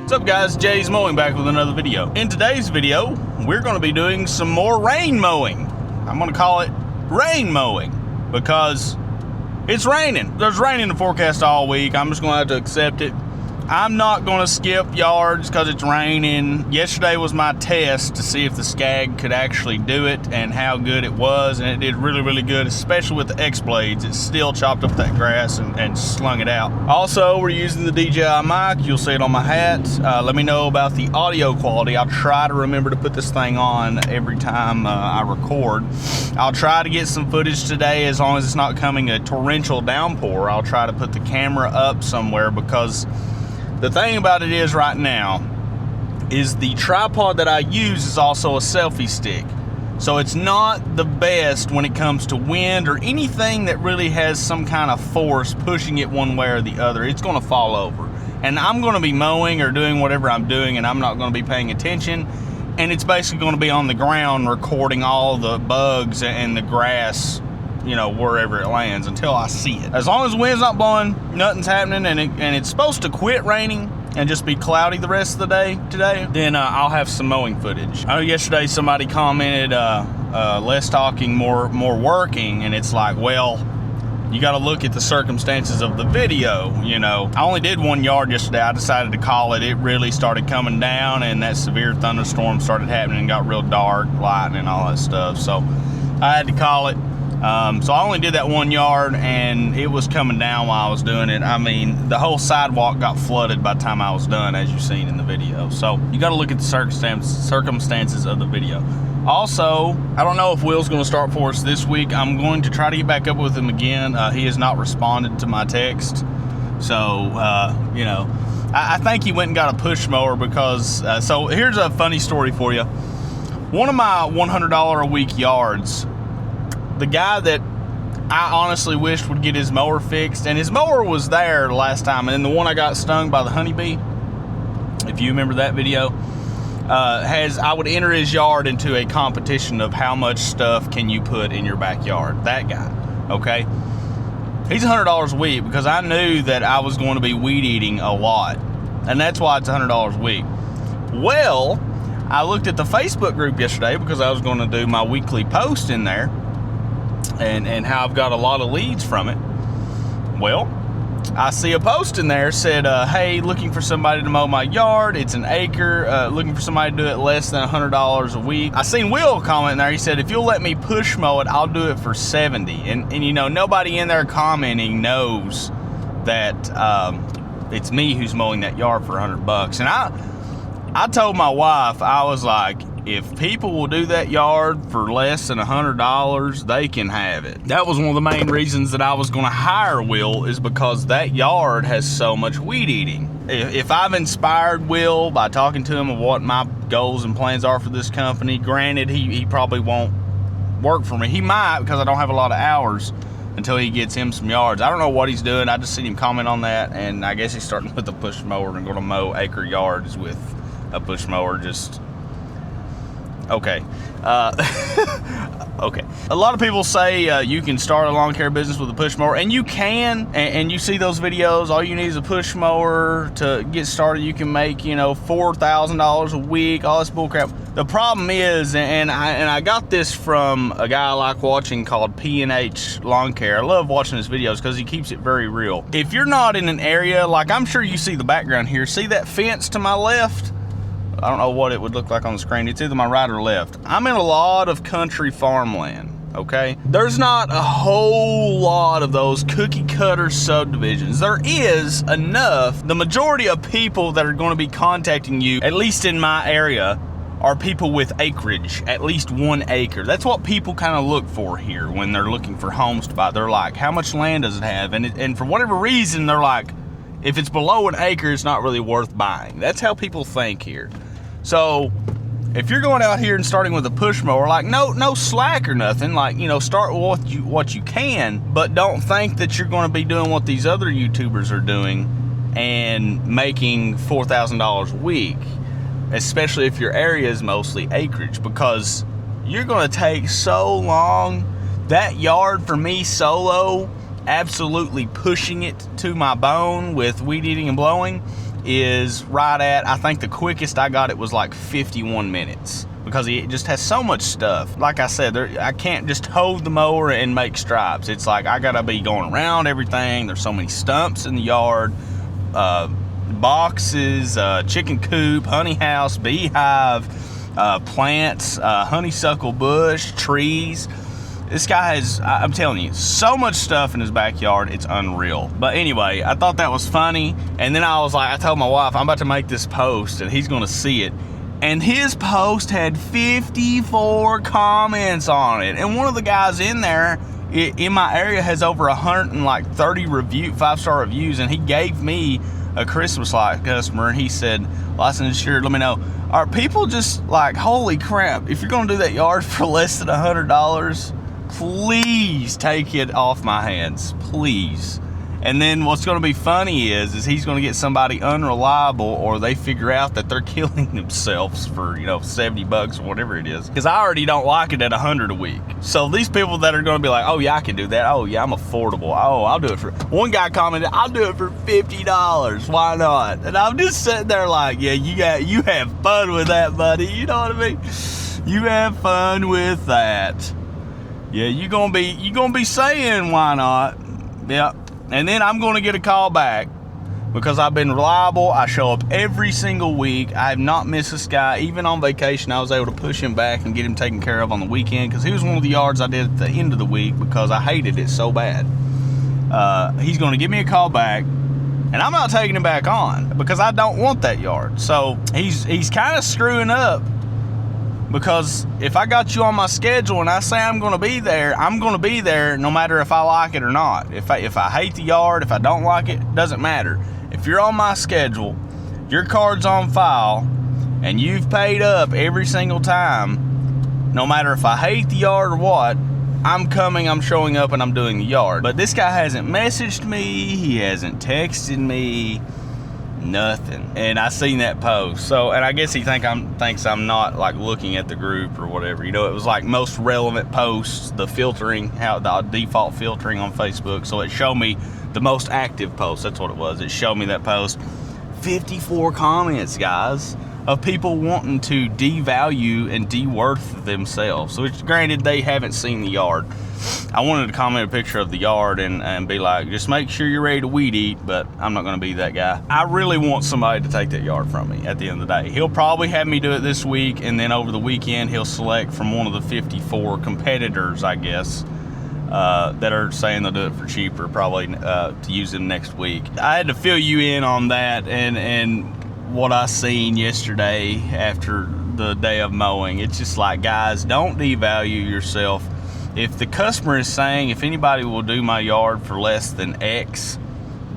What's up guys, Jay's Mowing back with another video. In today's video, we're going to be doing some more rain mowing. I'm going to call it rain mowing because it's raining. There's rain in the forecast all week. I'm just going to have to accept it. I'm not going to skip yards because it's raining. Yesterday was my test to see if the Skag could actually do it and how good it was, and it did really, really good, especially with the X blades. It still chopped up that grass and slung it out. Also, we're using the DJI mic. You'll see it on my hat. Let me know about the audio quality. I'll try to remember to put this thing on every time I record. I'll try to get some footage today as long as it's not coming a torrential downpour. I'll try to put the camera up somewhere because the thing about it is right now is the tripod that I use is also a selfie stick. So it's not the best when it comes to wind or anything that really has some kind of force pushing it one way or the other. It's going to fall over. And I'm going to be mowing or doing whatever I'm doing and I'm not going to be paying attention. And it's basically going to be on the ground recording all the bugs and the grass, you know, wherever it lands until I see it. As long as the wind's not blowing, nothing's happening, and it's supposed to quit raining and just be cloudy the rest of the day today, then I'll have some mowing footage. I know yesterday somebody commented less talking, more working, and it's like, well, you got to look at the circumstances of the video, you know. I only did 1 yard yesterday. I decided to call it. It really started coming down and that severe thunderstorm started happening and got real dark, lightning and all that stuff, so I had to call it. So I only did that 1 yard and it was coming down while I was doing it. I mean, the whole sidewalk got flooded by the time I was done, as you've seen in the video. So you got to look at the circumstances of the video. Also, I don't know if Will's going to start for us this week. I'm going to try to get back up with him again. He has not responded to my text. So, you know, I think he went and got a push mower because, so here's a funny story for you. One of my $100 a week yards, the guy that I honestly wished would get his mower fixed, and his mower was there last time, and then the one I got stung by the honeybee, if you remember that video, I would enter his yard into a competition of how much stuff can you put in your backyard. That guy, okay? He's $100 a week because I knew that I was going to be weed eating a lot, and that's why it's $100 a week. Well, I looked at the Facebook group yesterday because I was going to do my weekly post in there, and how I've got a lot of leads from it. Well, I see a post in there said, hey, looking for somebody to mow my yard. It's an acre, looking for somebody to do it less than $100 a week. I seen Will comment in there. He said, if you'll let me push mow it, I'll do it for 70. And you know, nobody in there commenting knows that it's me who's mowing that yard for $100. And I told my wife, I was like, if people will do that yard for less than $100, they can have it. That was one of the main reasons that I was going to hire Will, is because that yard has so much weed eating. If I've inspired Will by talking to him of what my goals and plans are for this company, granted, he probably won't work for me. He might, because I don't have a lot of hours until he gets him some yards. I don't know what he's doing. I just seen him comment on that, and I guess he's starting with a push mower and going to mow acre yards with a push mower. Just okay. Okay. A lot of people say you can start a lawn care business with a push mower, and you can, and you see those videos. All you need is a push mower to get started. You can make, you know, $4,000 a week, all this bullcrap. The problem is, and I got this from a guy I like watching called P&H Lawn Care. I love watching his videos because he keeps it very real. If you're not in an area, like I'm sure you see the background here, see that fence to my left? I don't know what it would look like on the screen. It's either my right or left. I'm in a lot of country farmland, okay? There's not a whole lot of those cookie cutter subdivisions. There is enough. The majority of people that are going to be contacting you, at least in my area, are people with acreage, at least 1 acre. That's what people kind of look for here when they're looking for homes to buy. They're like, how much land does it have? And for whatever reason, they're like, if it's below 1 acre, it's not really worth buying. That's how people think here. So if you're going out here and starting with a push mower, like no slack or nothing, like, you know, start with what you can, but don't think that you're going to be doing what these other YouTubers are doing and making $4,000 a week, especially if your area is mostly acreage, because you're going to take so long. That yard for me solo, absolutely pushing it to my bone with weed eating and blowing, is right at, I think the quickest I got it was like 51 minutes. Because it just has so much stuff. Like I said, I can't just hold the mower and make stripes. It's like I gotta be going around everything. There's so many stumps in the yard, boxes, chicken coop, honey house, beehive, plants, honeysuckle bush, trees. This guy has, I'm telling you, so much stuff in his backyard, it's unreal. But anyway, I thought that was funny. And then I told my wife, I'm about to make this post and he's gonna see it. And his post had 54 comments on it. And one of the guys in there, in my area, has over 130 5-star reviews. And he gave me a Christmas light customer. And he said, licensed insured, let me know. Are people just like, holy crap, if you're going to do that yard for less than $100, please take it off my hands, please. And then what's going to be funny is he's going to get somebody unreliable, or they figure out that they're killing themselves for, $70 or whatever it is. Because I already don't like it at $100 a week. So these people that are going to be like, oh yeah, I can do that. Oh yeah, I'm affordable. Oh, I'll do it for, one guy commented, I'll do it for $50. Why not? And I'm just sitting there like, yeah, you have fun with that, buddy. You know what I mean? You have fun with that. Yeah, you're gonna be saying why not? Yeah. And then I'm going to get a call back because I've been reliable. I show up every single week. I have not missed this guy. Even on vacation, I was able to push him back and get him taken care of on the weekend because he was one of the yards I did at the end of the week because I hated it so bad. He's going to give me a call back, and I'm not taking him back on because I don't want that yard. So he's kind of screwing up. Because if I got you on my schedule and I say I'm going to be there, I'm going to be there no matter if I like it or not. If I hate the yard, if I don't like it, doesn't matter. If you're on my schedule, your card's on file, and you've paid up every single time, no matter if I hate the yard or what, I'm coming, I'm showing up, and I'm doing the yard. But this guy hasn't messaged me, he hasn't texted me, nothing. And I seen that post, so, and I guess he thinks I'm not like looking at the group or whatever. It was like most relevant posts, the filtering, how the default filtering on Facebook, so it showed me the most active posts. That's what it was. It showed me that post. 54 comments, guys, of people wanting to devalue and de-worth themselves, which granted they haven't seen the yard. I wanted to comment a picture of the yard and be like, just make sure you're ready to weed eat, but I'm not going to be that guy. I really want somebody to take that yard from me at the end of the day. He'll probably have me do it this week, and then over the weekend he'll select from one of the 54 competitors, I guess, that are saying they'll do it for cheaper, probably to use it next week. I had to fill you in on that and what I seen yesterday after the day of mowing. It's just like, guys, don't devalue yourself. If the customer is saying, if anybody will do my yard for less than X,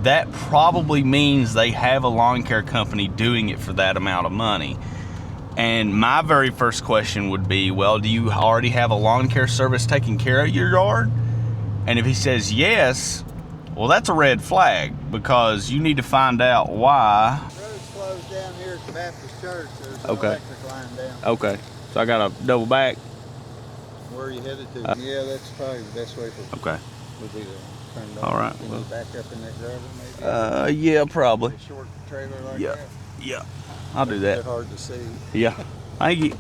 that probably means they have a lawn care company doing it for that amount of money. And my very first question would be, well, do you already have a lawn care service taking care of your yard? And if he says yes, well, that's a red flag, because you need to find out why. The road's closed down here at the Baptist Church. There's an Okay. electric line down. Okay, so I got to double back. Where are you headed to? Yeah, that's probably the best way for Okay. would be to turn it off. All right. Can you back up in that gravel maybe? Yeah, probably. A short trailer like Yeah. that? Yeah, I'll do They're that. hard to see. Yeah, thank you.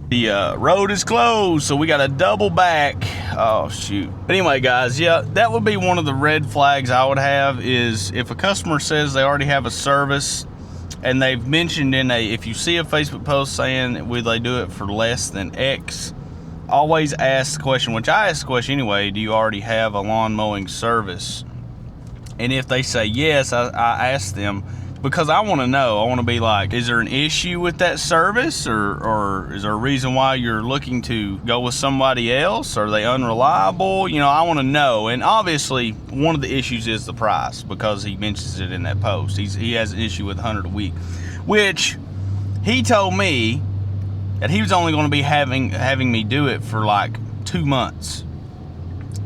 The road is closed, so we got to double back. Oh, shoot. But anyway, guys, yeah, that would be one of the red flags I would have, is if a customer says they already have a service and they've mentioned if you see a Facebook post saying, will they do it for less than X, always ask the question, which I ask the question anyway, do you already have a lawn mowing service? And if they say yes, I ask them, because I want to know. I want to be like, is there an issue with that service, or is there a reason why you're looking to go with somebody else? Are they unreliable? I want to know. And obviously, one of the issues is the price, because he mentions it in that post. He has an issue with 100 a week, which he told me that he was only going to be having me do it for like 2 months.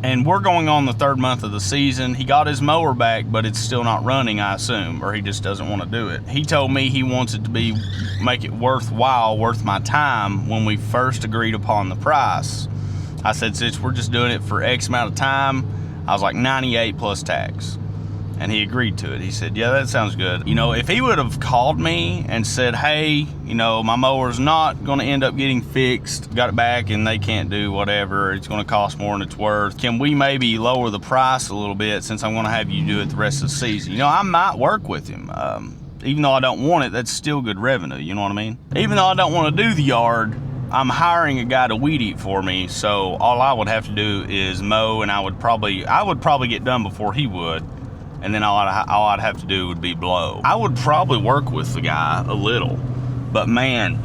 And we're going on the 3rd month of the season. He got his mower back, but it's still not running, I assume, or he just doesn't want to do it. He told me he wants it to make it worthwhile, worth my time when we first agreed upon the price. I said, since we're just doing it for X amount of time, I was like 98 plus tax. And he agreed to it. He said, yeah, that sounds good. You know, if he would have called me and said, hey, you know, my mower's not going to end up getting fixed, got it back and they can't do whatever, it's going to cost more than it's worth, can we maybe lower the price a little bit since I'm going to have you do it the rest of the season? You know, I might work with him. Even though I don't want it, that's still good revenue, you know what I mean? Even though I don't want to do the yard, I'm hiring a guy to weed eat for me, so all I would have to do is mow, and I would probably get done before he would. And then all I'd have to do would be blow. I would probably work with the guy a little, but man,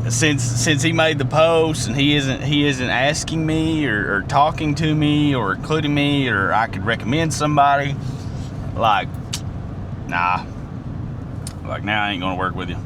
since he made the post and he isn't asking me or talking to me or including me, or I could recommend somebody, like, nah, I ain't gonna work with you.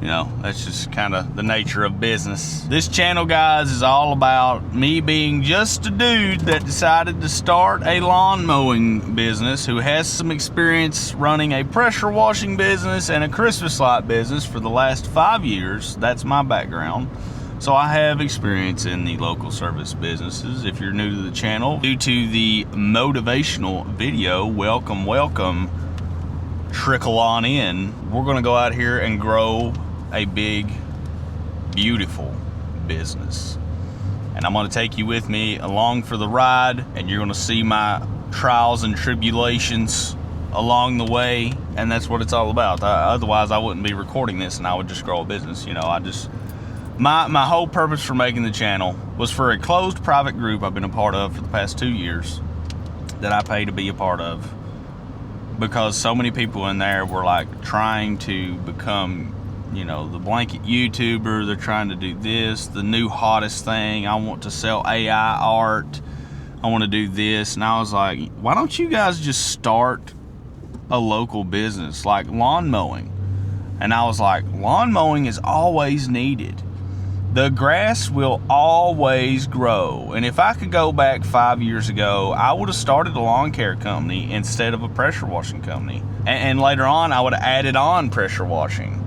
You know, that's just kind of the nature of business. This channel, guys, is all about me being just a dude that decided to start a lawn mowing business, who has some experience running a pressure washing business and a Christmas light business for the last 5 years. That's my background. So I have experience in the local service businesses. If you're new to the channel, due to the motivational video, welcome, trickle on in. We're gonna go out here and grow a big, beautiful business. And I'm gonna take you with me along for the ride, and you're gonna see my trials and tribulations along the way, and that's what it's all about. Otherwise, I wouldn't be recording this and I would just grow a business. You know, my whole purpose for making the channel was for a closed private group I've been a part of for the past 2 years that I pay to be a part of, because so many people in there were like trying to become, you know, the blanket YouTuber. They're trying to do this, the new hottest thing. I want to sell AI art. I want to do this. And I was like, why don't you guys just start a local business like lawn mowing? And I was like, lawn mowing is always needed. The grass will always grow. And if I could go back 5 years ago, I would have started a lawn care company instead of a pressure washing company. And later on, I would have added on pressure washing.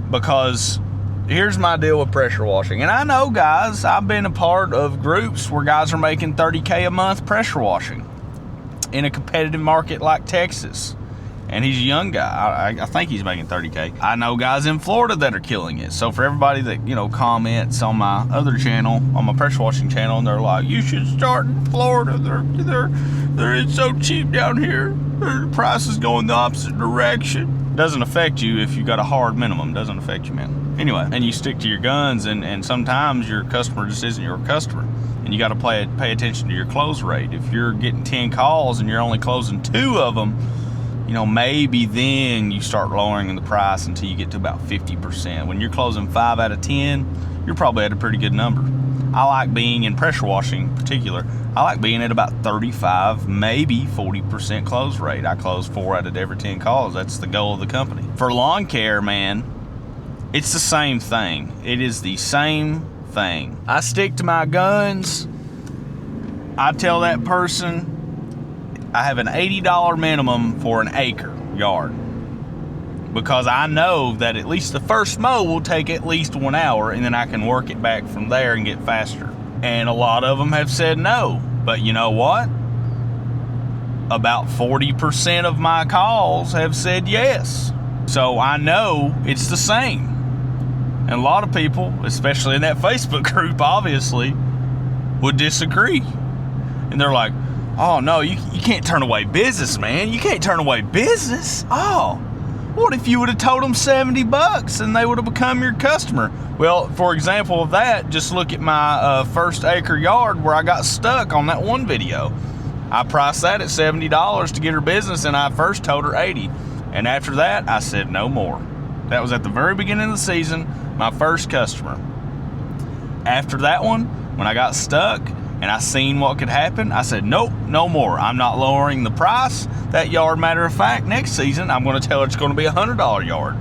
Because here's my deal with pressure washing. And I know, guys, I've been a part of groups where guys are making $30K a month pressure washing in a competitive market like Texas. And he's a young guy. I think he's making $30K. I know guys in Florida that are killing it. So for everybody that, you know, comments on my other channel, on my pressure washing channel, and they're like, you should start in Florida. It's so cheap down here. The price is going the opposite direction. Doesn't affect you if you got a hard minimum. Doesn't affect you, man. Anyway, and you stick to your guns, and sometimes your customer just isn't your customer. And you got to pay attention to your close rate. If you're getting 10 calls and you're only closing 2 of them, you know, maybe then you start lowering the price until you get to about 50%. When you're closing 5 out of 10, you're probably at a pretty good number. I like being in pressure washing in particular. I like being at about 35, maybe 40% close rate. I close 4 out of every 10 calls. That's the goal of the company. For lawn care, man, it's the same thing. It is the same thing. I stick to my guns. I tell that person I have an $80 minimum for an acre yard, because I know that at least the first mow will take at least 1 hour, and then I can work it back from there and get faster. And a lot of them have said no, but you know what? About 40% of my calls have said yes. So I know it's the same. And a lot of people, especially in that Facebook group, obviously, would disagree. And they're like, oh no, you can't turn away business, man. You can't turn away business. Oh, what if you would have told them $70 and they would have become your customer? Well, for example of that, just look at my first acre yard where I got stuck on that one video. I priced that at $70 to get her business, and I first told her $80. And after that, I said no more. That was at the very beginning of the season, my first customer. After that one, when I got stuck and I seen what could happen, I said, nope, no more. I'm not lowering the price. That yard, matter of fact, next season, I'm going to tell her it's going to be a $100 yard,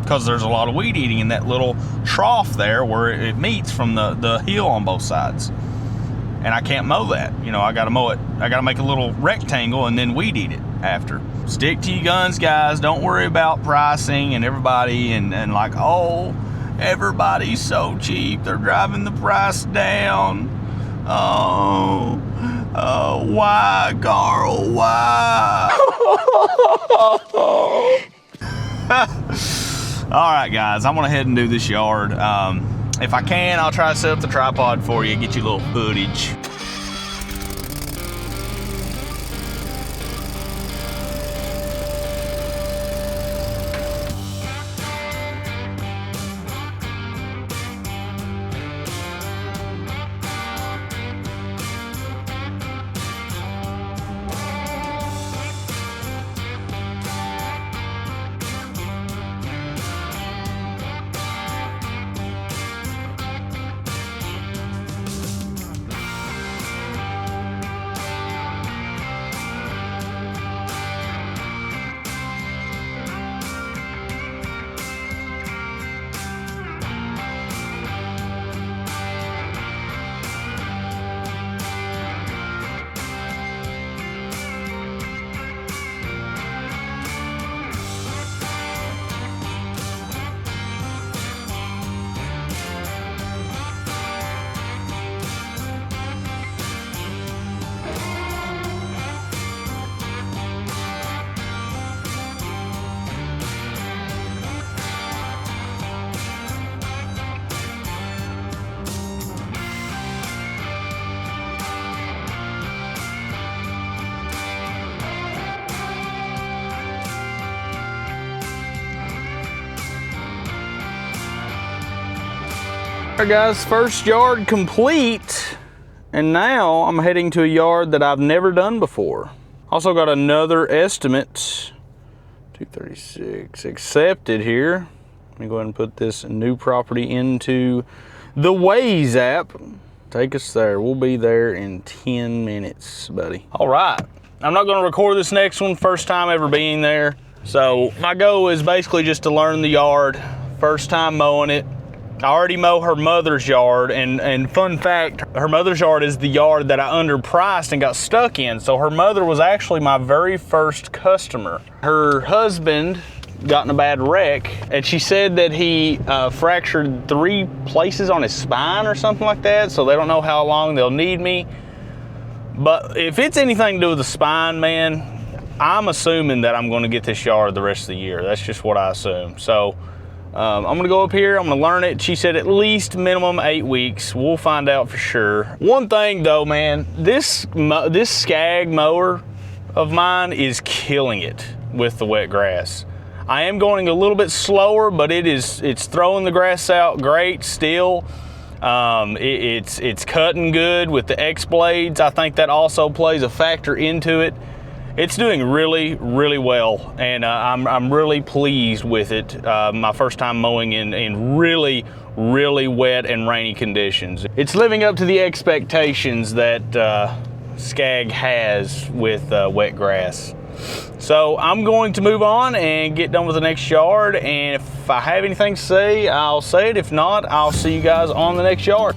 because there's a lot of weed eating in that little trough there where it meets from the hill on both sides. and I can't mow that. You know, I gotta mow it. I gotta make a little rectangle and then weed eat it after. Stick to your guns, guys. Don't worry about pricing and everybody and like, oh, everybody's so cheap. They're driving the price down. Oh, why, Carl? Why? All right, guys, I'm gonna head and do this yard. If I can, I'll try to set up the tripod for you, get you a little footage. All right, guys, first yard complete, and now I'm heading to a yard that I've never done before. Also got another estimate, 236 accepted here. Let me go ahead and put this new property into the Waze app. Take us there. We'll be there in 10 minutes, buddy. All right, I'm not gonna record this next one, first time ever being there. So my goal is basically just to learn the yard, first time mowing it. I already mow her mother's yard, and fun fact, her mother's yard is the yard that I underpriced and got stuck in. So her mother was actually my very first customer. Her husband got in a bad wreck, and she said that he fractured 3 places on his spine or something like that, so they don't know how long they'll need me. But if it's anything to do with the spine, man, I'm assuming that I'm gonna get this yard the rest of the year. That's just what I assume. So I'm gonna go up here, I'm gonna learn it. She said at least minimum 8 weeks. We'll find out for sure. One thing though, man, this Skag mower of mine is killing it with the wet grass. I am going a little bit slower, but it's throwing the grass out great still. It's cutting good with the X blades. I think that also plays a factor into it. It's doing really, really well, and I'm really pleased with it. My first time mowing in really, really wet and rainy conditions. It's living up to the expectations that Skag has with wet grass. So I'm going to move on and get done with the next yard, and if I have anything to say, I'll say it. If not, I'll see you guys on the next yard.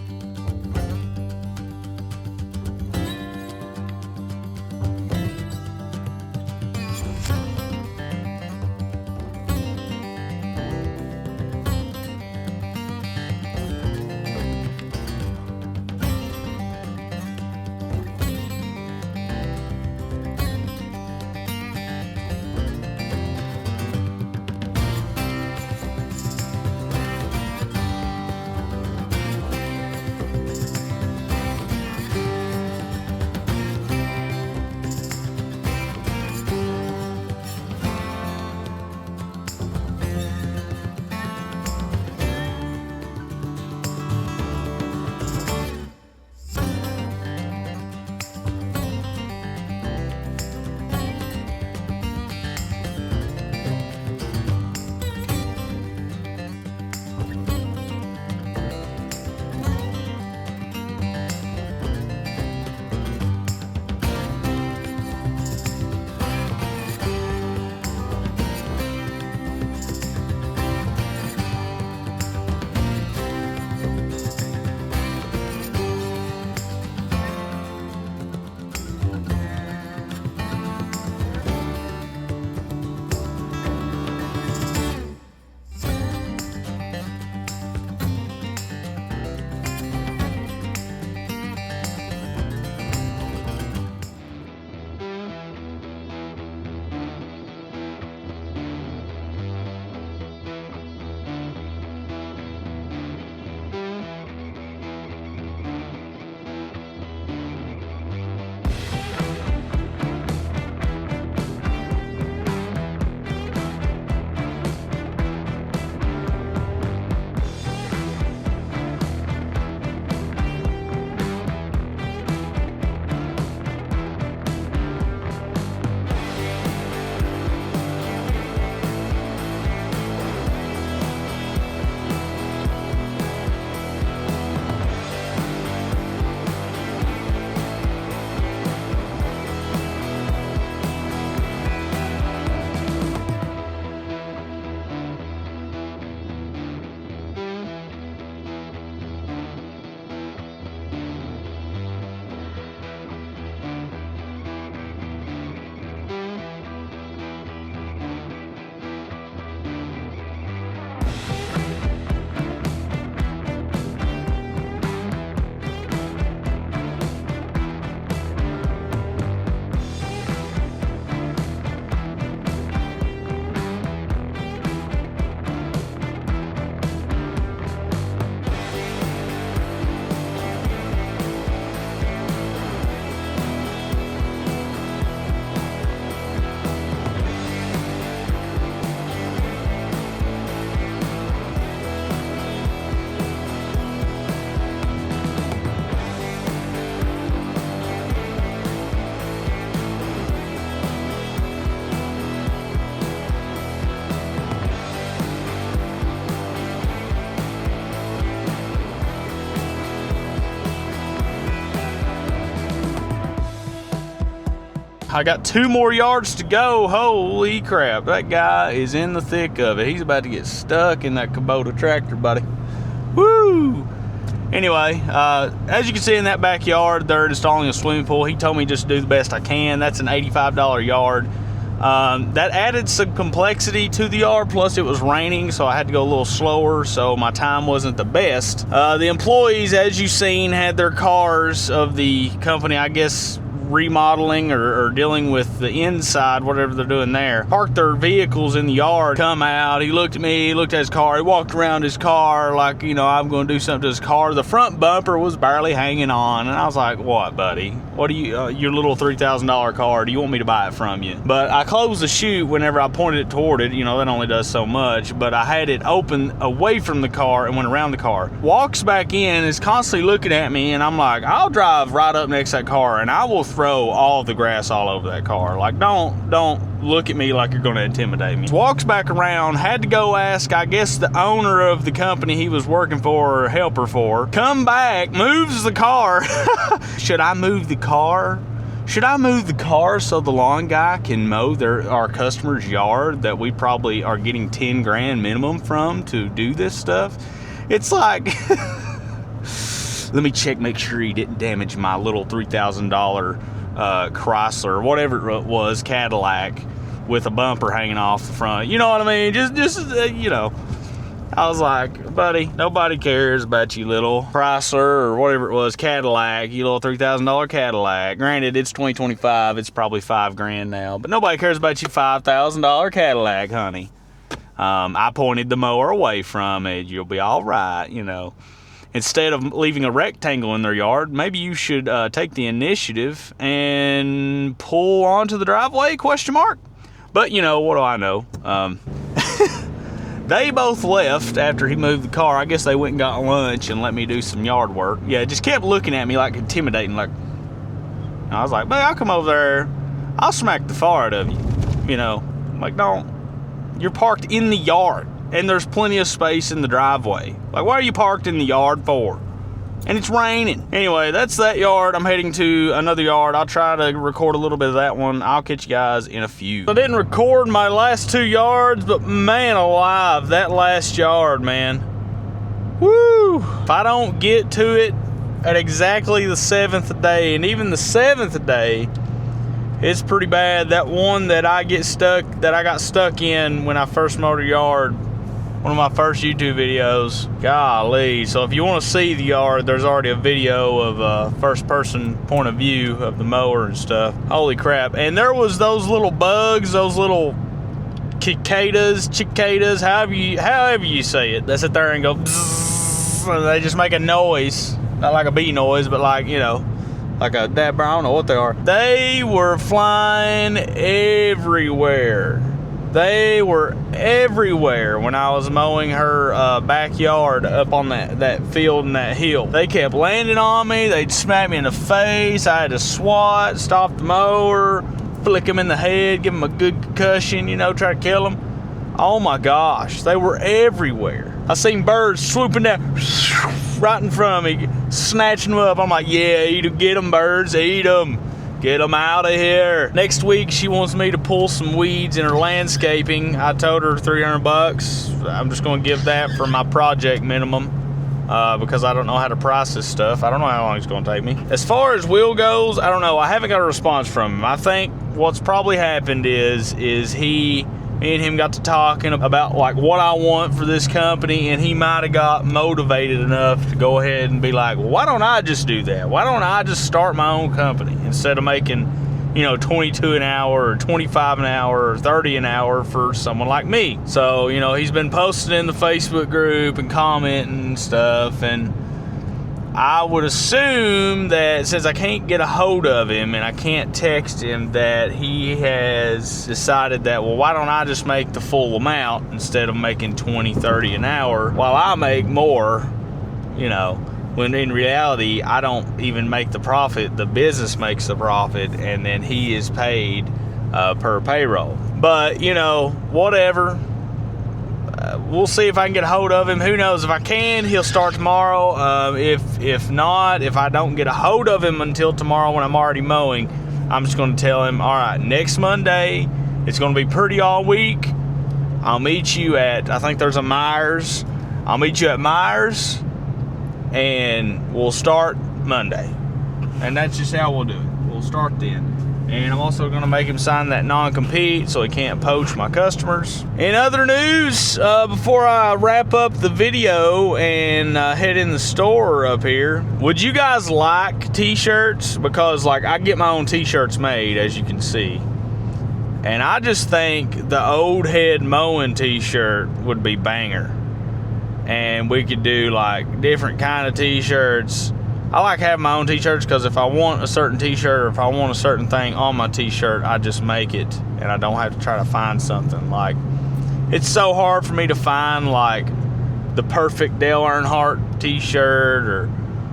I got 2 more yards to go. Holy crap, that guy is in the thick of it. He's about to get stuck in that Kubota tractor, buddy. Woo! Anyway, as you can see in that backyard, they're installing a swimming pool. He told me just to do the best I can. That's an $85 yard. That added some complexity to the yard, plus it was raining, so I had to go a little slower, so my time wasn't the best. The employees, as you've seen, had their cars of the company, I guess, remodeling or dealing with the inside, whatever they're doing there, parked their vehicles in the yard, come out. He looked at me, he looked at his car, he walked around his car like, you know, I'm going to do something to his car. The front bumper was barely hanging on, and I was like, what, buddy? What do you, your little $3,000 car, do you want me to buy it from you? But I closed the chute whenever I pointed it toward it. You know, that only does so much, but I had it open away from the car and went around the car. Walks back in, is constantly looking at me, and I'm like, I'll drive right up next to that car and I will throw all the grass all over that car. Like, don't look at me like you're going to intimidate me. Walks back around, had to go ask, I guess, the owner of the company he was working for or helper for. Come back, moves the car. Should I move the car? Should I move the car so the lawn guy can mow our customer's yard that we probably are getting 10 grand minimum from to do this stuff? It's like, let me check, make sure he didn't damage my little $3,000 Chrysler, whatever it was, Cadillac, with a bumper hanging off the front. You know what I mean? Just you know. I was like, buddy, nobody cares about you little Chrysler or whatever it was, Cadillac, you little $3,000 Cadillac. Granted, it's 2025, it's probably 5 grand now, but nobody cares about you $5,000 Cadillac, honey. I pointed the mower away from it. You'll be all right, you know. Instead of leaving a rectangle in their yard, maybe you should take the initiative and pull onto the driveway, question mark? But, you know, what do I know? They both left after he moved the car. I guess they went and got lunch and let me do some yard work. Yeah, just kept looking at me like intimidating. Like, I was like, man, I'll come over there. I'll smack the far out of you. You know, I'm like, don't. You're parked in the yard, and there's plenty of space in the driveway. Like, why are you parked in the yard for? And it's raining. Anyway, that's that yard. I'm heading to another yard. I'll try to record a little bit of that one. I'll catch you guys in a few. I didn't record my last 2 yards, but man alive, that last yard, man. Woo! If I don't get to it at exactly the 7th day, and even the 7th day, it's pretty bad. That one that I got stuck in when I first mowed a yard, one of my first YouTube videos, golly. So if you want to see the yard, there's already a video of first person point of view of the mower and stuff. Holy crap. And there was those little bugs, those little cicadas, however you say it, that sit there and go bzzz, and they just make a noise. Not like a bee noise, but like, you know, like a I don't know what they are. They were flying everywhere. They were everywhere when I was mowing her backyard up on that field and that hill. They kept landing on me. They'd smack me in the face. I had to swat, stop the mower, flick them in the head, give them a good concussion, you know, try to kill them. Oh my gosh, they were everywhere. I seen birds swooping down right in front of me, snatching them up. I'm like, yeah, get them, birds, eat them. Get them out of here. Next week, she wants me to pull some weeds in her landscaping. I told her $300. I'm just going to give that for my project minimum because I don't know how to price this stuff. I don't know how long it's going to take me. As far as Will goes, I don't know. I haven't got a response from him. I think what's probably happened is me and him got to talking about like what I want for this company, and he might have got motivated enough to go ahead and be like, well, why don't I just do that? Why don't I just start my own company instead of making, you know, 22 an hour or 25 an hour or 30 an hour for someone like me? So, you know, he's been posting in the Facebook group and commenting and stuff, and I would assume that since I can't get a hold of him and I can't text him, that he has decided that, well, why don't I just make the full amount instead of making 20, 30 an hour while I make more, you know, when in reality, I don't even make the profit. The business makes the profit, and then he is paid per payroll. But, you know, whatever. We'll see if I can get a hold of him. Who knows? If I can, he'll start tomorrow. If not, if I don't get a hold of him until tomorrow when I'm already mowing, I'm just going to tell him, all right, next Monday, it's going to be pretty all week. I'll meet you at, I think there's a Myers. I'll meet you at Myers, and we'll start Monday. And that's just how we'll do it. We'll start then. And I'm also going to make him sign that non-compete so he can't poach my customers. In other news, before I wrap up the video and head in the store up here, would you guys like t-shirts? Because like I get my own t-shirts made, as you can see. And I just think the old head mowing t-shirt would be banger. And we could do like different kind of t-shirts. I like having my own t-shirts because if I want a certain t-shirt or if I want a certain thing on my t-shirt, I just make it and I don't have to try to find something. Like, it's so hard for me to find like the perfect Dale Earnhardt t-shirt or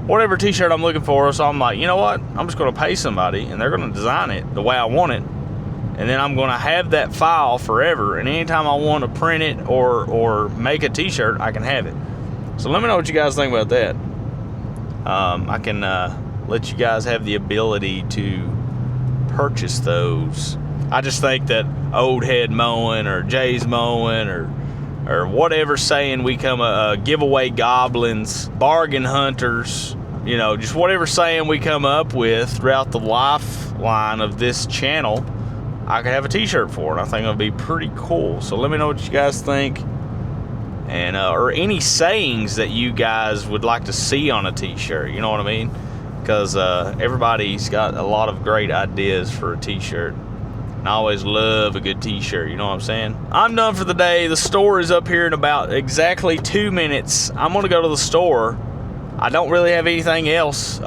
whatever t-shirt I'm looking for. So I'm like, you know what? I'm just going to pay somebody and they're going to design it the way I want it. And then I'm going to have that file forever. And anytime I want to print it or make a t-shirt, I can have it. So let me know what you guys think about that. I can let you guys have the ability to purchase those. I just think that old head mowing or Jay's mowing or whatever saying we come giveaway goblins, bargain hunters, you know, just whatever saying we come up with throughout the lifeline of this channel, I could have a t-shirt for it. I think it'll be pretty cool. So let me know what you guys think. And or any sayings that you guys would like to see on a t-shirt, you know what I mean? Because everybody's got a lot of great ideas for a t-shirt. And I always love a good t-shirt, you know what I'm saying? I'm done for the day. The store is up here in about exactly 2 minutes. I'm gonna go to the store. I don't really have anything else.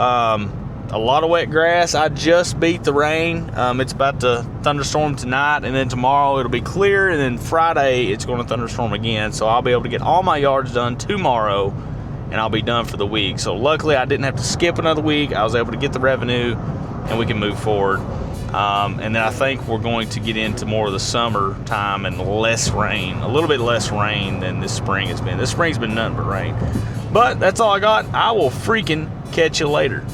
A lot of wet grass. I just beat the rain. It's about to thunderstorm tonight, and then tomorrow it'll be clear, and then Friday it's going to thunderstorm again. So I'll be able to get all my yards done tomorrow, and I'll be done for the week. So luckily I didn't have to skip another week. I was able to get the revenue, and we can move forward. And then I think we're going to get into more of the summer time and less rain, a little bit less rain than this spring has been. This spring's been nothing but rain. But that's all I got. I will freaking catch you later.